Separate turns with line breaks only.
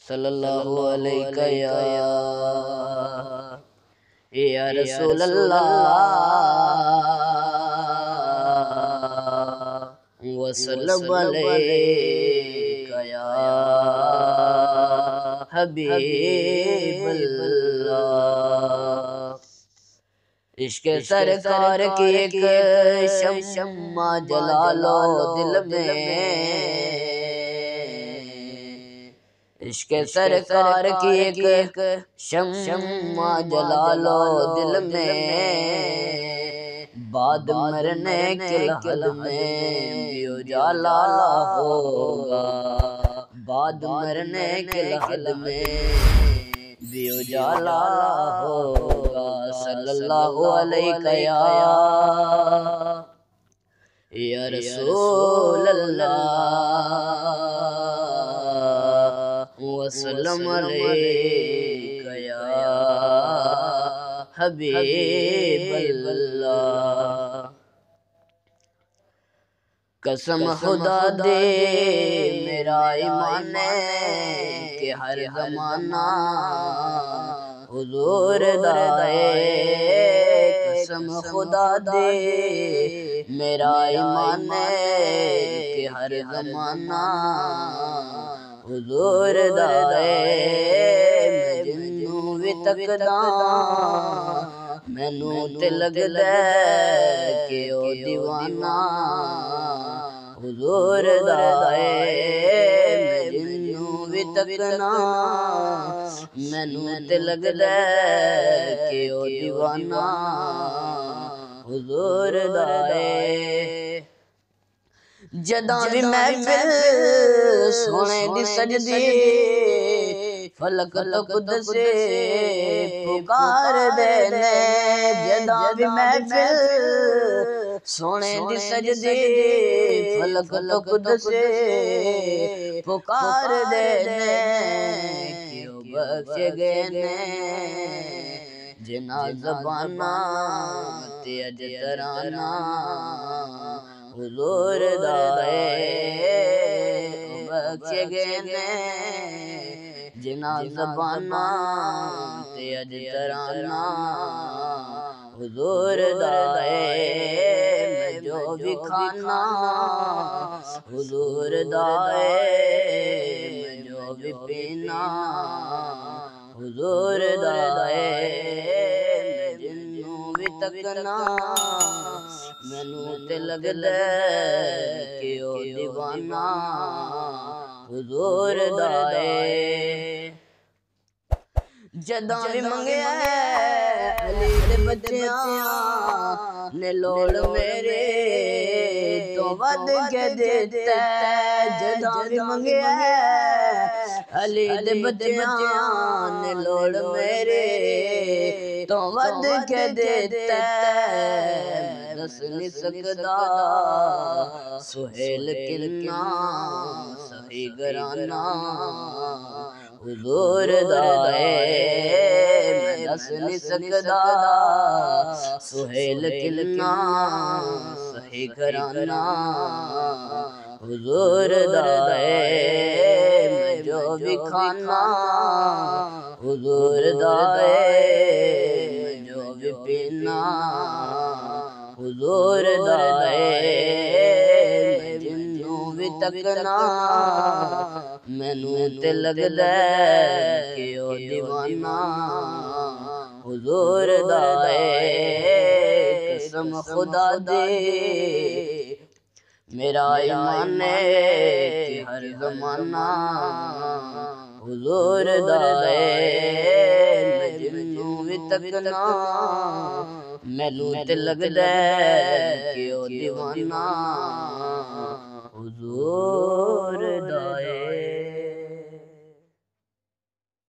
सल्लल्लाहु अलैका या रसूल अल्लाह वसल्लम अलैका या हबीब अल्लाह। इश्क सरकार की एक शम्मा जला लो दिल में, इश्क सरकार की एक शम्मा जला लो दिल में, बाद मरने के लहद में भी उजाला होगा, बाद मरने के लहद में भी उजाला होगा। सल्लल्लाहु अलैका या रसूल अल्लाह वसल्लम अलैका या हबीब अल्लाह। कसम खुदा दे मेरा ईमान के हर ज़माना हुजूर दा है, कसम खुदा दे मेरा ईमान के हर ज़माना हुजूर दा है। मैं जिन्नू भी तकदा मैनू ते लगदा कि ओ दीवाना हुजूर दा है। मैं जिन्नू भी तकना मैनू ते लगदा कि ओ दीवाना हुजूर दा है। जदां भी महफिल सोने दी सजदी फलक तो खुद से पुकार देने, जदां भी महफिल सोने दी सजदी फलक तो खुद से पुकार देने, क्यों बख्श गए ने जिना ज़बाना ते अज तराना हुजूर दा है। बख्श गए ने जिना ज़बाना ते अज तराना हुजूर दा है। मैं जो भी खाना हुजूर दा है, मैं जो भी पीना हुजूर दा है। मैं जिन्नू भी तकना मैनू ते लगदा कि ओ दीवाना हुजूर दा है। जदां भी मंगया अली दे बच्चियां ने लोड़ मेरे तो वध के देता, जदां भी मंगया अली दे बच्चियां ने लोड़ मेरे तो वध के देता। दस नहीं सकदा सुहेल किन्ना सही घराना हुजूर दा है। मैं दस नहीं सकदा सुहेल किन्ना सही घराना हुजूर दा है। मैं जो भी खाना हुजूर दा है, मैं जो भी पीना हुजूर दा है। मैं जिन्नू भी तकना मैनू ते लगदा कि ओ दीवाना हुजूर दा है। कसम खुदा दे मेरा ईमान कि हर ज़माना हुजूर दा है। मैं जिन्नू भी तकना मैनू ते लगदा कि ओ दीवाना हुजूर